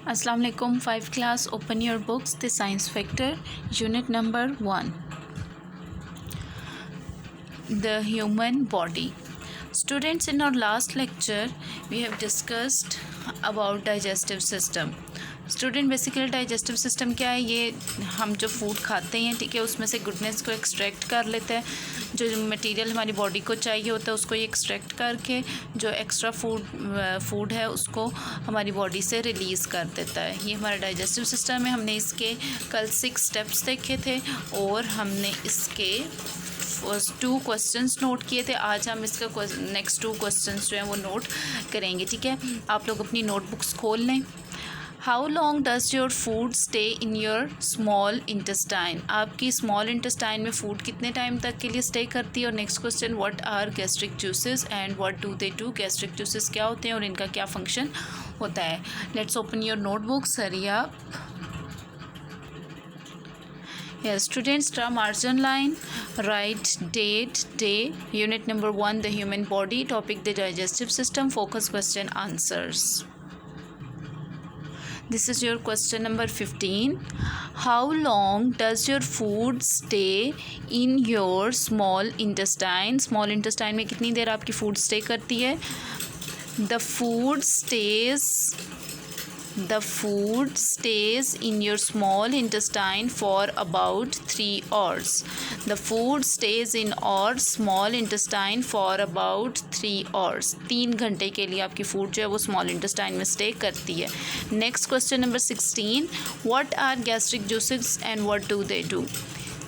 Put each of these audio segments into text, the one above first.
Assalamu alaikum. 5 class, open your books. The science factor, unit number 1. The human body. Students, in our last lecture we have discussed about digestive system. Student basically digestive system क्या है, ये हम जो food खाते हैं, ठीक है, उसमें से गुडनेस को एक्सट्रैक्ट कर लेता है, जो मटेरियल हमारी बॉडी को चाहिए होता है उसको ये एक्सट्रैक्ट करके जो एक्स्ट्रा फूड है उसको हमारी बॉडी से रिलीज़ कर देता है। ये हमारा डाइजेस्टिव सिस्टम है। हमने इसके कल 6 स्टेप्स देखे थे और हमने इसके फर्स्ट 2 क्वेश्चंस नोट किए थे। आज हम इसका नेक्स्ट 2 क्वेश्चंस जो हैं वो नोट करेंगे, ठीक है। आप लोग अपनी नोटबुक्स खोल लें। How long does your food stay in your small intestine. आपकी स्मॉल इंटेस्टाइन में फूड कितने टाइम तक के लिए स्टे करती है। और next question, what are gastric juices and what do they do. Gastric juices क्या होते हैं और इनका क्या फंक्शन होता है। Let's open your notebooks, hurry up. Yes, students, draw margin line, write date, day, unit number 1, the human body, topic the digestive system, focus question answers. This is your question number 15. How long does your food stay in your small intestine? Small intestine में कितनी देर आपकी food stay करती है? The food stays in your small intestine for about 3 hours. The food stays in our small intestine for about 3 hours. 3 घंटे के लिए आपकी food जो है वो स्मॉल इंटेस्टाइन में स्टे करती है। Next question number 16. What are gastric juices and what do they do?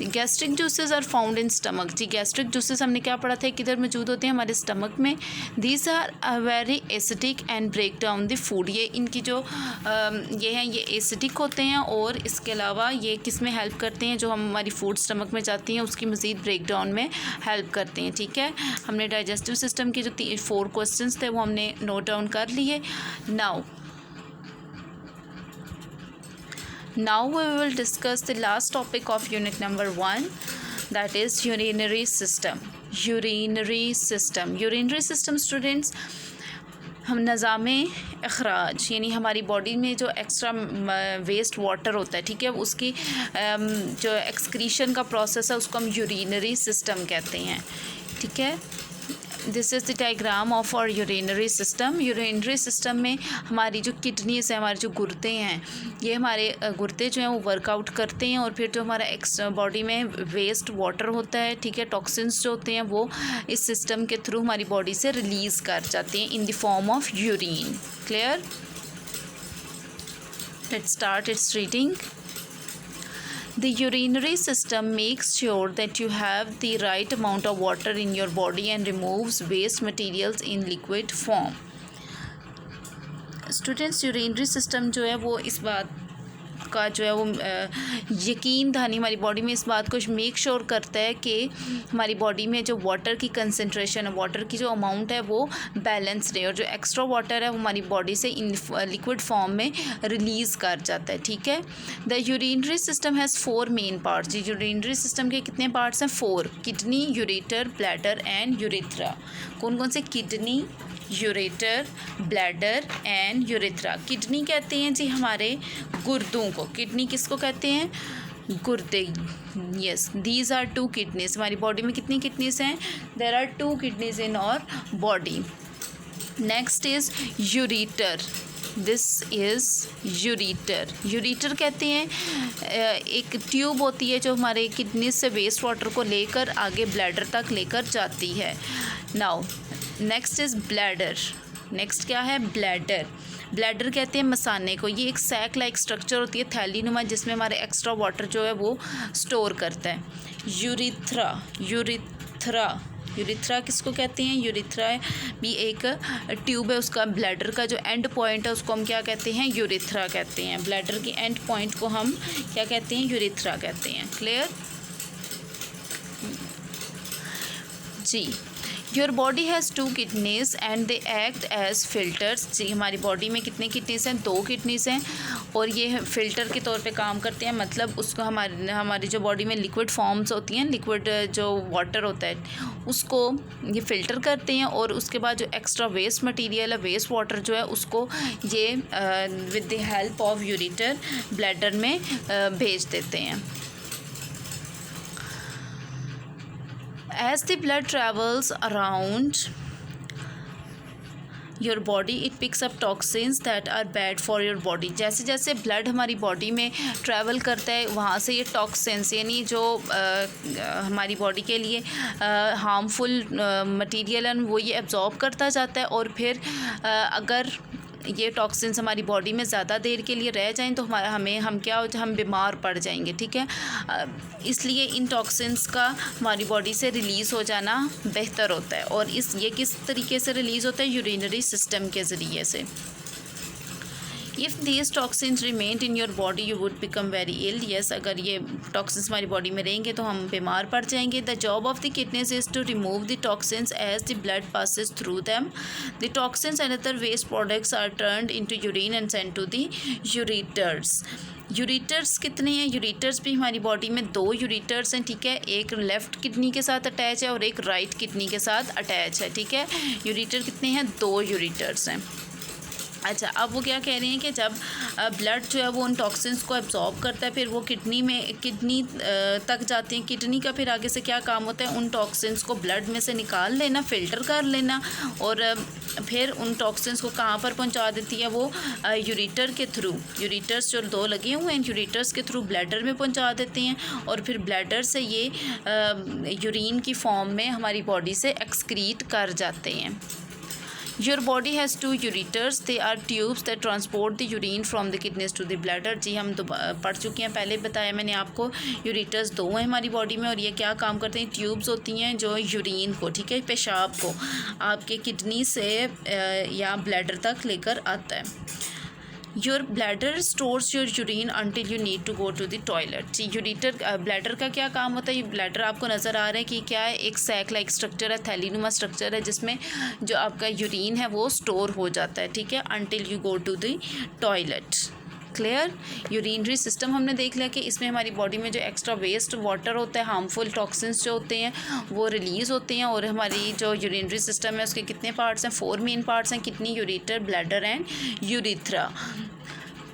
Gastric juices are found in stomach. जी, गैस्ट्रिक जूसेस हमने क्या पढ़ा था, किधर मौजूद होते हैं, हमारे स्टमक में। These are very acidic and break down the food. ये इनकी जो ये हैं ये एसिडिक होते हैं और इसके अलावा ये किस में हेल्प करते हैं, जो हमारी फूड स्टमक में जाती हैं उसकी मज़ीद ब्रेक डाउन में हेल्प करते हैं, ठीक है। हमने डाइजेस्टिव सिस्टम के जो 4 क्वेश्चन थे वो हमने नोट डाउन कर लिए। Now we will discuss the last topic of unit number 1, that is urinary system. Urinary system students, हम नज़ामे अखराज यानी हमारी बॉडी में जो एक्स्ट्रा वेस्ट वाटर होता है, ठीक है, उसकी जो एक्सक्रीशन का प्रोसेस है उसको हम यूरिनरी सिस्टम कहते हैं, ठीक है। This is the diagram of our urinary system. Urinary system में हमारी जो किडनीज है, हमारे जो गुर्दे हैं, ये हमारे गुर्दे जो हैं वो वर्कआउट करते हैं और फिर जो हमारा बॉडी में वेस्ट वाटर होता है, ठीक है, टॉक्सिन्स जो होते हैं वो इस सिस्टम के थ्रू हमारी बॉडी से रिलीज़ कर जाते हैं in the form of urine. Clear? Let's start it's reading. The urinary system makes sure that you have the right amount of water in your body and removes waste materials in liquid form. Students, urinary system जो है वो इस बात का जो है वो यकीन दहानी हमारी बॉडी में इस बात को मेक श्योर करता है कि हमारी बॉडी में जो वाटर की कंसंट्रेशन है, वाटर की जो अमाउंट है वो बैलेंस रहे और जो एक्स्ट्रा वाटर है वो हमारी बॉडी से इन लिक्विड फॉर्म में रिलीज़ कर जाता है, ठीक है। The urinary system has 4 main parts. Urinary system के कितने पार्ट्स हैं? 4. Kidney, ureter, bladder and urethra. कौन कौन से? Kidney, ureter, bladder and urethra. Kidney कहते हैं जी हमारे गुर्दों को। किडनी किसको कहते हैं? गुर्दे। Yes, these are 2 kidneys. हमारी बॉडी में कितनी किडनीज हैं? There are 2 kidneys in our body. Next is ureter. This is ureter. Ureter कहते हैं एक ट्यूब होती है जो हमारे किडनी से वेस्ट वाटर को लेकर आगे ब्लैडर तक लेकर जाती है। Now next is bladder. Next क्या है? ब्लैडर। ब्लैडर कहते हैं मसाने को। ये एक सैक लाइक स्ट्रक्चर होती है, थैली नुमा, जिसमें हमारे एक्स्ट्रा वाटर जो है वो स्टोर करता है। यूरिथ्रा किसको कहते हैं? यूरिथ्रा भी एक ट्यूब है, उसका ब्लैडर का जो एंड पॉइंट है उसको हम क्या कहते हैं? यूरिथ्रा कहते हैं। ब्लैडर की एंड पॉइंट को हम क्या कहते हैं? यूरिथ्रा कहते हैं। क्लियर जी? Your body has 2 kidneys and they act as filters. जी, हमारी बॉडी में कितने किडनीज हैं? 2 किडनीज हैं और ये फ़िल्टर के तौर पे काम करते हैं। मतलब उसको हमारी जो बॉडी में लिक्विड फॉर्म्स होती हैं, लिक्विड जो वाटर होता है उसको ये फ़िल्टर करते हैं और उसके बाद जो एक्स्ट्रा वेस्ट मटेरियल है, वेस्ट वाटर जो है, उसको ये with the help of ureter bladder में भेज देते हैं। As the blood travels around your body, it picks up toxins that are bad for your body। जैसे जैसे ब्लड हमारी बॉडी में ट्रैवल करता है, वहाँ से ये टॉक्सिन्स यानी जो हमारी बॉडी के लिए हार्मफुल मटेरियल है वो ये एब्जॉर्ब करता जाता है। और फिर अगर ये टॉक्सिन्स हमारी बॉडी में ज़्यादा देर के लिए रह जाएं तो हम बीमार पड़ जाएंगे, ठीक है। इसलिए इन टॉक्सिन्स का हमारी बॉडी से रिलीज़ हो जाना बेहतर होता है। और ये किस तरीके से रिलीज़ होता है? यूरिनरी सिस्टम के ज़रिए से। If these toxins remain in your body you would become very ill. Yes, अगर ये टॉक्सिन्स हमारी बॉडी में रहेंगे तो हम बीमार पड़ जाएंगे। The job of the kidneys is to remove the toxins as the blood passes through them. The toxins and other waste products are turned into urine and sent to the ureters. Ureters कितने हैं? Ureters भी हमारी body में 2 ureters हैं, ठीक है। एक left kidney के साथ अटैच है और एक राइट किडनी के साथ अटैच है, ठीक है। यूरेटर कितने हैं? 2 यूरेटर्स हैं। अच्छा, अब वो क्या कह रहे हैं कि जब ब्लड जो है वो उन टॉक्सिन्स को एब्जॉर्ब करता है, फिर वो किडनी तक जाते हैं। किडनी का फिर आगे से क्या काम होता है? उन टॉक्सिन्स को ब्लड में से निकाल लेना, फ़िल्टर कर लेना और फिर उन टॉक्सिन्स को कहाँ पर पहुंचा देती है? वो यूरेटर के थ्रू, यूरेटर्स जो 2 लगे हुए हैं, यूरेटर्स के थ्रू ब्लैडर में पहुंचा देते हैं और फिर ब्लैडर से ये यूरिन की फॉर्म में हमारी बॉडी से एक्सक्रीट कर जाते हैं। Your body has 2 ureters. They are tubes that transport the urine from the kidneys to the bladder। जी, हम तो पढ़ चुके हैं, पहले बताया मैंने आपको। यूरेटर्स 2 हैं हमारी बॉडी में और ये क्या काम करते हैं? ट्यूब्स होती हैं जो यूरिन को, ठीक है, पेशाब को आपके किडनी से या ब्लैडर तक लेकर आता है। Your bladder stores your urine until you need to go to the toilet. जी, ब्लैडर का क्या काम होता है? ये ब्लैडर आपको नज़र आ रहा है कि क्या है? एक सैक लाइक स्ट्रक्चर है, थैलीनुमा स्ट्रक्चर है जिसमें जो आपका यूरिन है वो स्टोर हो जाता है, ठीक है, until you go to the toilet. Clear? Urinary system हमने देख लिया कि इसमें हमारी बॉडी में जो एक्स्ट्रा वेस्ट वाटर होता है, हार्मफुल टॉक्सिन्स जो होते हैं वो रिलीज़ होते हैं। और हमारी जो यूरिनरी सिस्टम है उसके कितने पार्ट्स हैं? 4 मेन पार्ट्स हैं। Kidney, ureter, bladder and urethra.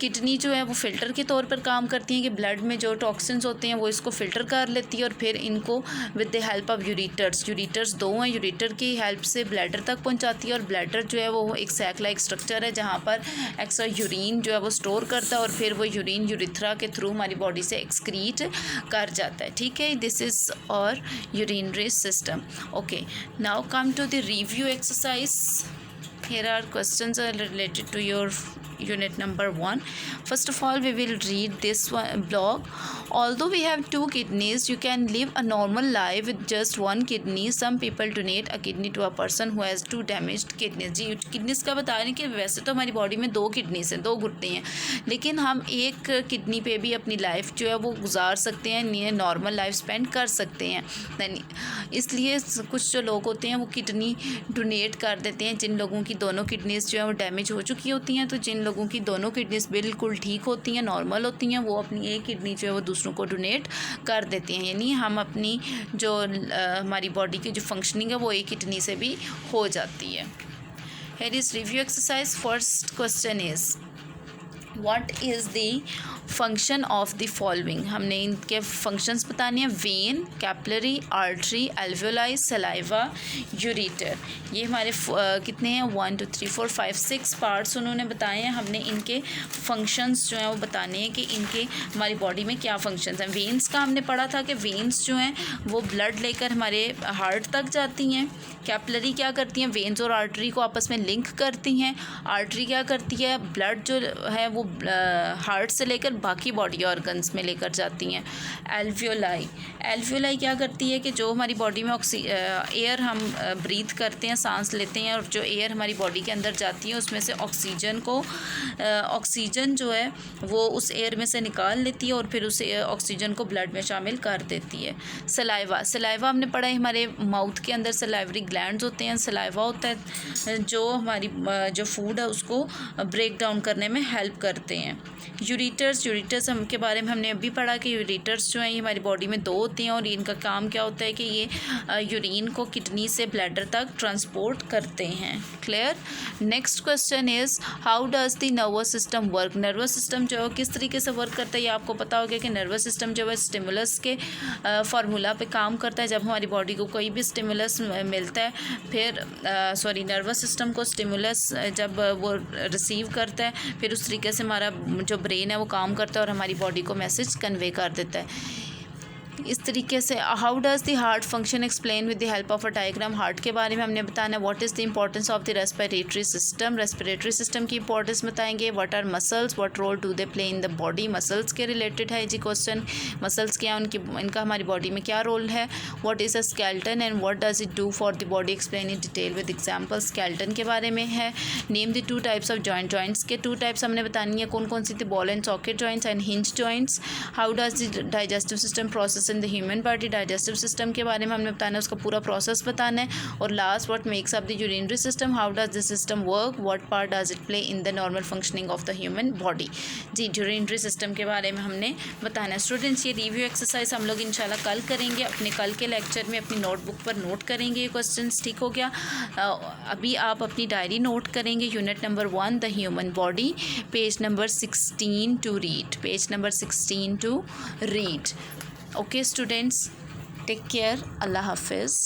Kidney जो है वो फ़िल्टर के तौर पर काम करती हैं कि ब्लड में जो टॉक्सिन्स होते हैं वो इसको फ़िल्टर कर लेती है और फिर इनको with the help of ureters 2 हैं, यूरेटर की हेल्प से ब्लैडर तक पहुंचाती है। और ब्लैडर जो है वो एक सैक लाइक स्ट्रक्चर है जहाँ पर एक्स्ट्रा यूरिन जो है वो स्टोर करता है और फिर वो यूरिन यूरेथ्रा के थ्रू हमारी बॉडी से एक्सक्रीट कर जाता है, ठीक है। This is our urinary system. Okay, now come to the review exercise. Here are questions related to your unit number 1. First of all, we will read this one blog. Although we have 2 kidneys, you can live a normal life with just 1 kidney. Some people donate a kidney to a person who has 2 damaged kidneys। जी, kidneys का बता रहे हैं कि वैसे तो हमारी body में 2 किडनीज़ हैं, 2 गुर्दे हैं, लेकिन हम एक किडनी पे भी अपनी लाइफ जो है वो गुजार सकते हैं, नॉर्मल लाइफ स्पेंड कर सकते हैं। इसलिए कुछ जो लोग होते हैं वो किडनी डोनेट कर देते हैं। जिन लोगों की दोनों किडनीज़ जो है वो डैमेज हो चुकी होती हैं, तो जिन लोगों की दोनों किडनीज़ बिल्कुल ठीक होती हैं, नॉर्मल होती हैं, वो अपनी एक किडनी जो है वो दूसरों को डोनेट कर देते हैं। यानी हम अपनी जो हमारी बॉडी की जो फंक्शनिंग है वो एक किडनी से भी हो जाती है। Here is review exercise. First question is what is the function of the following. हमने इनके फंक्शंस बताने हैं। When, capillary, artery, alveoli, saliva, ureter. ये हमारे कितने हैं? 1 2 3 4 5 6 पार्ट्स उन्होंने बताए हैं। हमने इनके फंक्शंस जो हैं वो बताने हैं कि इनके हमारी बॉडी में क्या फंक्शंस हैं। वेन्स का हमने पढ़ा था कि वेन्स जो हैं वो ब्लड लेकर हमारे हार्ट तक जाती हैं। कैपिलरी क्या करती हैं? वेन्स और आर्टरी को आपस में लिंक करती हैं। आर्टरी क्या करती है? ब्लड जो है वो हार्ट से लेकर बाकी बॉडी ऑर्गन्स में लेकर जाती हैं। एल्वियोलाई क्या करती है कि जो हमारी बॉडी में एयर हम ब्रीथ करते हैं, सांस लेते हैं, और जो एयर हमारी बॉडी के अंदर जाती है उसमें से ऑक्सीजन जो है वो उस एयर में से निकाल लेती है और फिर उस ऑक्सीजन को ब्लड में शामिल कर देती है। सलाइवा हमने पढ़ा है, हमारे माउथ के अंदर सलाइवरी ग्लैंड्स होते हैं, सलाइवा होता है जो हमारी जो फूड है उसको ब्रेक डाउन करने में हेल्प करते हैं। यूरेटर्स हम के बारे में हमने अभी पढ़ा कि यूरेटर्स जो हैं ये हमारी बॉडी में 2 होते हैं और इनका काम क्या होता है कि ये यूरिन को किडनी से ब्लैडर तक ट्रांसपोर्ट करते हैं। Clear. Next question is how does the nervous system work. Nervous system जो है किस तरीके से वर्क करता है, ये आपको पता होगा कि नर्वस सिस्टम जो है स्टिमुलस के फार्मूला पे काम करता है। जब हमारी बॉडी को कोई भी स्टिमुलस मिलता है, फिर नर्वस सिस्टम को स्टिमुलस जब वो रिसीव करता है, फिर उस तरीके से हमारा जो ब्रेन है वो काम करता है और हमारी बॉडी को मैसेज कन्वे कर देता है। इस तरीके से how does the heart function explain with the help of a diagram. Heart के बारे में हमने बताना है। What is the importance of the respiratory system. Respiratory system की इंपॉर्टेंस बताएंगे। What are muscles, what role do they play in the body. Muscles के related है जी क्वेश्चन। मसल्स क्या इनका हमारी बॉडी में क्या रोल है। What is a skeleton and what does it do for the body, explain in detail with example. Skeleton के बारे में है। Name the 2 types of joints के 2 टाइप्स हमने बतानी है कौन कौन सी थी, ball and socket joints and hinge joints. How does the digestive system process in the human body. Digestive system के बारे में हमने बताना है, उसका पूरा प्रोसेस बताना है। और last what makes up the urinary system, how does this system work, what part does it play in the normal functioning of the human body. जी यूरिनरी सिस्टम के बारे में हमने बताना है। स्टूडेंट्स ये रिव्यू एक्सरसाइज हम लोग इंशाल्लाह कल करेंगे, अपने कल के लेक्चर में अपनी नोटबुक पर नोट करेंगे ये क्वेश्चंस। ठीक हो गया। अभी आप अपनी डायरी नोट करेंगे। Unit number 1 the human body, page number 16 to read, page number 16 to read. Okay students, take care. अल्लाह हाफिज़।